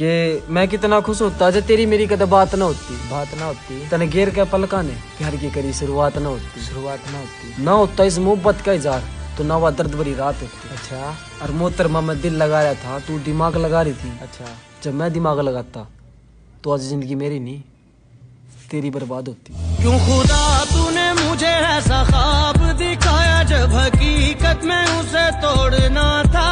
कि मैं कितना खुश होता जब तेरी मेरी कदम बात ना होती तने घेर के पलका ने कि हर की करी शुरुआत ना होती ना होता इस मोहब्बत का इजहार तो ना वह दर्द भरी रात होती। अच्छा। और मोहतरमा मैं दिल लगा रहा था, तू दिमाग लगा रही थी। अच्छा। जब मैं दिमाग लगाता तो आज जिंदगी मेरी नहीं तेरी बर्बाद होती। क्यों खुदा तूने मुझे ऐसा ख्वाब दिखाया जब हकीकत में उसे तोड़ना था।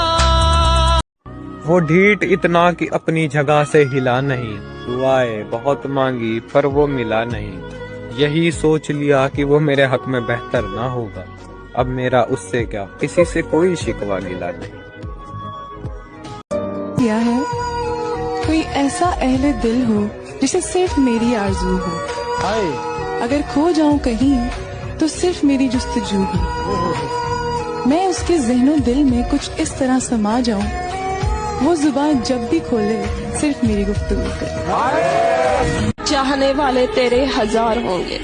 वो ढीठ इतना कि अपनी जगह से हिला नहीं, दुआएं बहुत मांगी पर वो मिला नहीं। यही सोच लिया कि वो मेरे हक में बेहतर ना होगा। अब मेरा उससे क्या, किसी से कोई शिकवा गिला नहीं। किया है कोई ऐसा अहले दिल हो जिसे सिर्फ मेरी आरज़ू हो। अगर खो जाऊं कहीं तो सिर्फ मेरी जुस्तजू हो। मैं उसके ज़हनो दिल में कुछ इस तरह समा जाऊं, वो जुबान जब भी खोले सिर्फ मेरी गुफ्तगू करे। चाहने वाले तेरे हजार होंगे,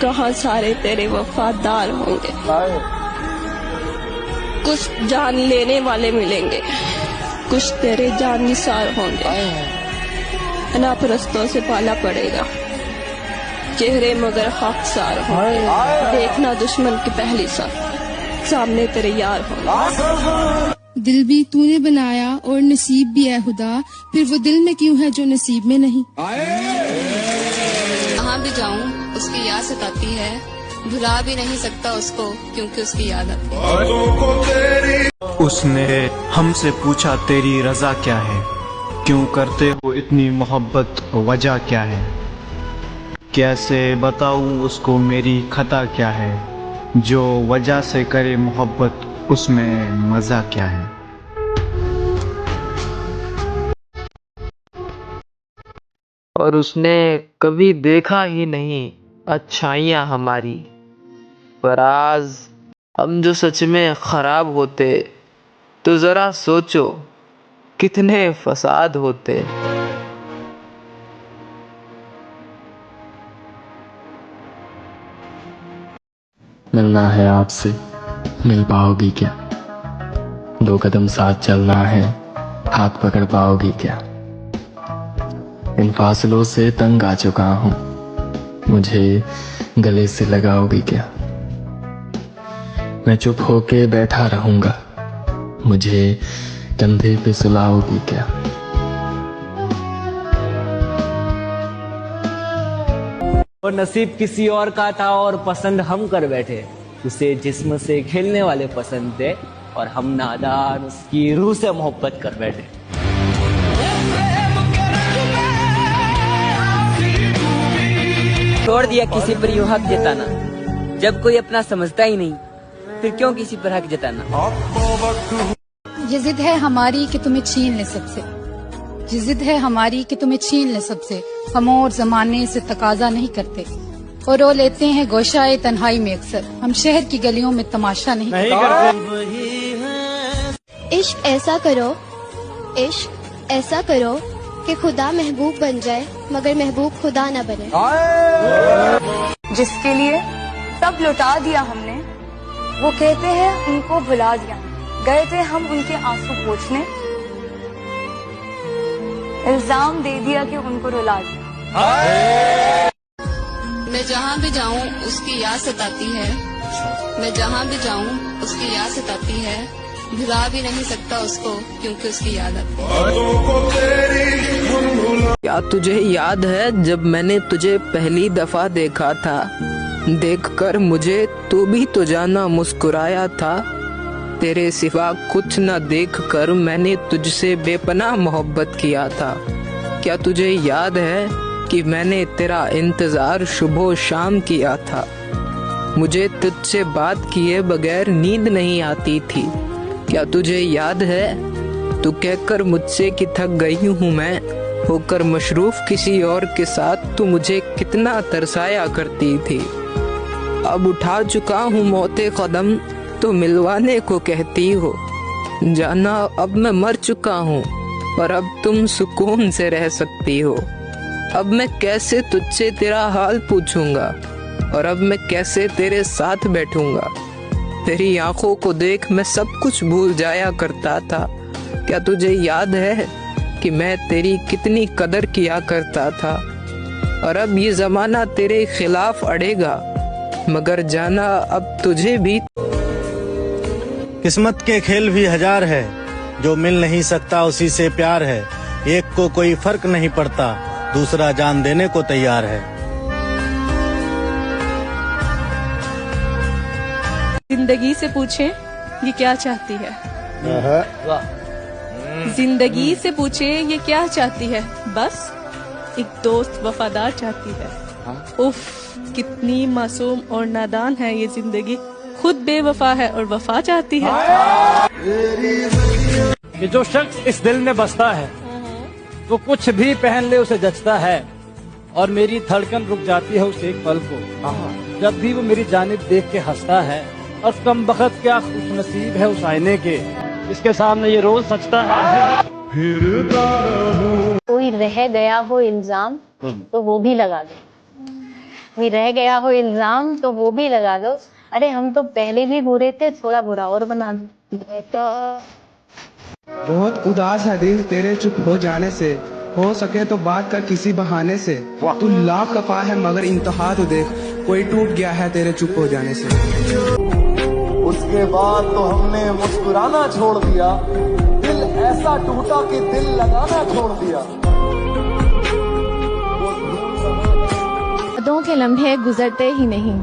कहाँ सारे तेरे वफादार होंगे। कुछ जान लेने वाले मिलेंगे, कुछ तेरे जान निसार होंगे। अनापरस्तों से पाला पड़ेगा, चेहरे मगर खाकसार होंगे। देखना दुश्मन की पहली सामने तेरे यार होंगे। दिल भी तूने बनाया और नसीब भी है खुदा, फिर वो दिल में क्यों है जो नसीब में नहीं। कहाँ भी जाऊँ उसकी याद सताती है, भुला भी नहीं सकता उसको क्योंकि उसकी याद आती है। उसने हमसे पूछा तेरी रजा क्या है, क्यों करते हो इतनी मोहब्बत, वजह क्या है। कैसे बताऊँ उसको मेरी खता क्या है, जो वजह से करे मोहब्बत उसमें मजा क्या है। और उसने कभी देखा ही नहीं अच्छाइयाँ हमारी, पर आज हम जो सच में खराब होते तो जरा सोचो कितने फसाद होते। मिलना है आपसे, मिल पाओगी क्या। 2 कदम साथ चलना है, हाथ पकड़ पाओगी क्या। इन फासलों से तंग आ चुका हूँ, मुझे गले से लगाओगी क्या। मैं चुप होके बैठा रहूंगा, मुझे कंधे पे सुलाओगी क्या। और नसीब किसी और का था और पसंद हम कर बैठे। उसे जिस्म से खेलने वाले पसंद थे और हम नादान उसकी रूह से मोहब्बत कर बैठे। छोड़ दिया किसी पर यूं हक जताना, जब कोई अपना समझता ही नहीं फिर क्यों किसी पर हक जताना। ये जिद है हमारी कि तुम्हें छीन ले सबसे, ये जिद है हमारी कि तुम्हें छीन ले सबसे। हम और जमाने से तकाजा नहीं करते और रो लेते हैं गोशाए तन्हाई में अक्सर। हम शहर की गलियों में तमाशा नहीं करते। इश्क ऐसा करो, इश्क ऐसा करो कि खुदा महबूब बन जाए मगर महबूब खुदा न बने। जिसके लिए सब लुटा दिया हमने, वो कहते हैं उनको भुला दिया। गए थे हम उनके आंसू पोंछने, इल्जाम दे दिया कि उनको रुला दिया। मैं जहाँ भी जाऊँ उसकी याद सताती है, मैं जहाँ भी जाऊँ उसकी याद सताती है। भुला भी नहीं सकता उसको क्योंकि उसकी याद आती है। क्या तुझे याद है जब मैंने तुझे पहली दफा देखा था, देखकर मुझे तू भी तो जाना मुस्कुराया था। तेरे सिवा कुछ न देखकर मैंने तुझसे बेपनाह मोहब्बत किया था। क्या तुझे याद है कि मैंने तेरा इंतजार सुबह शाम किया था। मुझे तुझसे बात किए बगैर नींद नहीं आती थी। क्या तुझे याद है तू कहकर मुझसे कि थक गई हूँ मैं, होकर मशरूफ किसी और के साथ तू मुझे कितना तरसाया करती थी। अब उठा चुका हूँ मौते कदम तो मिलवाने को कहती हो। जाना अब मैं मर चुका हूँ और अब तुम सुकून से रह सकती हो। अब मैं कैसे तुझसे तेरा हाल पूछूंगा और अब मैं कैसे तेरे साथ बैठूंगा। तेरी आंखों को देख मैं सब कुछ भूल जाया करता था। क्या तुझे याद है कि मैं तेरी कितनी कदर किया करता था, और अब ये जमाना तेरे खिलाफ अड़ेगा, मगर जाना अब तुझे भी। किस्मत के खेल भी हजार है, जो मिल नहीं सकता उसी से प्यार है। एक को कोई फर्क नहीं पड़ता, दूसरा जान देने को तैयार है। जिंदगी से पूछे ये क्या चाहती है, जिंदगी से पूछे ये क्या चाहती है, बस एक दोस्त वफादार चाहती है। उफ, कितनी मासूम और नादान है ये जिंदगी, खुद बेवफा है और वफा चाहती है। कि जो शख्स इस दिल में बसता है वो कुछ भी पहन ले उसे जचता है, और मेरी धड़कन रुक जाती है उस एक पल को जब भी वो मेरी जानिब देख के हंसता है। और कम बख्त क्या खुशनसीब है उस आईने के, इसके सामने ये रोज सजता है। कोई रह गया हो इल्जाम तो वो भी लगा दो, कोई रह गया हो इल्जाम तो वो भी लगा दो। अरे हम तो पहले भी बुरे थे, थोड़ा बुरा और बना दो। बहुत उदास है दिल तेरे चुप हो जाने से, हो सके तो बात कर किसी बहाने से। तू लाख कफा है मगर इंतहा तो देख, कोई टूट गया है तेरे चुप हो जाने से। उसके बाद तो हमने मुस्कुराना छोड़ दिया, दिल ऐसा टूटा कि दिल लगाना छोड़ दिया। यादों के लम्हे गुजरते ही नहीं,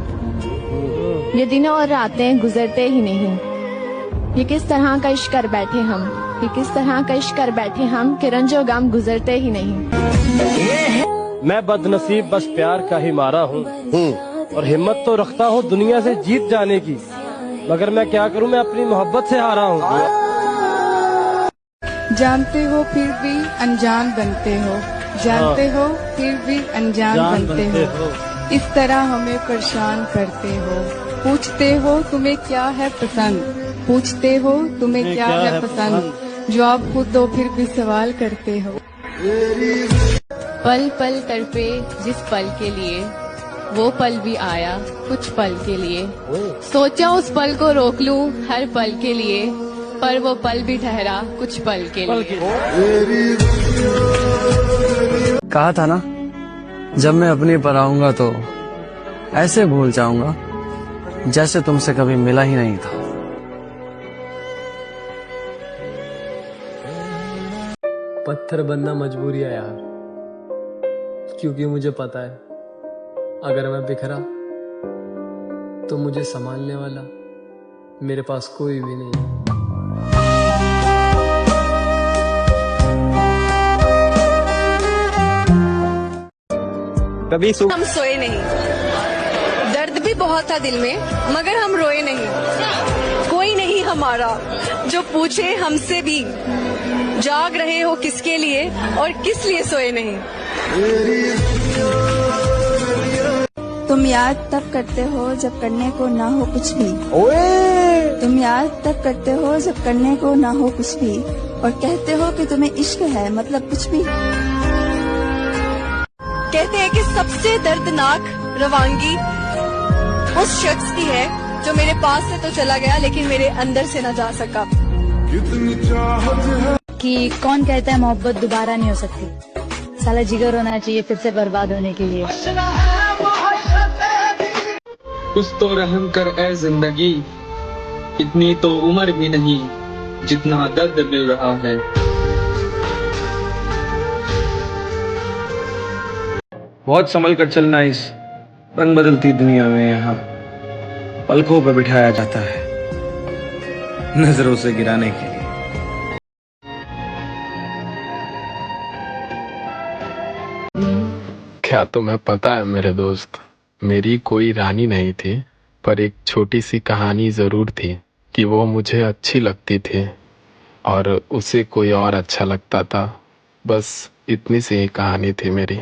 ये दिनों और रातें गुजरते ही नहीं। ये किस तरह का इश्क कर बैठे हम, ये किस तरह का इश्क कर बैठे हम कि रंजो गम गुजरते ही नहीं। मैं बदनसीब बस प्यार का ही मारा हूँ, और हिम्मत तो रखता हूँ दुनिया से जीत जाने की, मगर मैं क्या करूँ, मैं अपनी मोहब्बत से हारा हूँ। जानते हो फिर भी अनजान बनते हो, जानते हो फिर भी अनजान बनते हो। इस तरह हमें परेशान करते हो, पूछते हो तुम्हें क्या है पसंद, पूछते हो तुम्हें क्या है पसंद, जवाब खुद दो फिर भी सवाल करते हो। पल पल तड़पे जिस पल के लिए, वो पल भी आया कुछ पल के लिए। सोचा उस पल को रोक लूं हर पल के लिए, पर वो पल भी ठहरा कुछ पल के लिए। कहा था ना, जब मैं अपने पर आऊंगा तो ऐसे भूल जाऊंगा जैसे तुमसे कभी मिला ही नहीं था। पत्थर बनना मजबूरी है यार, क्योंकि मुझे पता है अगर मैं बिखरा तो मुझे संभालने वाला मेरे पास कोई भी नहीं। कभी हम सोए नहीं, दर्द भी बहुत था दिल में, मगर हम रोए नहीं। कोई नहीं हमारा जो पूछे हमसे भी, जाग रहे हो किसके लिए और किस लिए सोए नहीं। तुम याद तब करते हो जब करने को ना हो कुछ भी, तुम याद तब करते हो जब करने को ना हो कुछ भी, और कहते हो कि तुम्हें इश्क है मतलब कुछ भी। कहते हैं कि सबसे दर्दनाक रवानगी उस शख्स की है जो मेरे पास से तो चला गया लेकिन मेरे अंदर से न जा सका। कि कौन कहता है मोहब्बत दोबारा नहीं हो सकती, साला जिगर होना चाहिए फिर से बर्बाद होने के लिए। कुछ तो रहम कर ए जिंदगी, इतनी तो उम्र भी नहीं जितना दर्द मिल रहा है। बहुत संभल कर चलना इस रंग बदलती दुनिया में, यहाँ पलकों पर बिठाया जाता है नजरों से गिराने के लिए। क्या तुम्हें पता है मेरे दोस्त, मेरी कोई रानी नहीं थी, पर एक छोटी सी कहानी जरूर थी कि वो मुझे अच्छी लगती थी और उसे कोई और अच्छा लगता था। बस इतनी सी ही कहानी थी मेरी।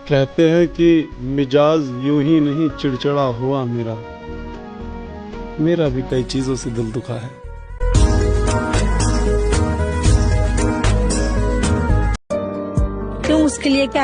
कहते हैं कि मिजाज यूं ही नहीं चिड़चिड़ा हुआ मेरा भी कई चीजों से दिल दुखा है। तुम उसके लिए क्या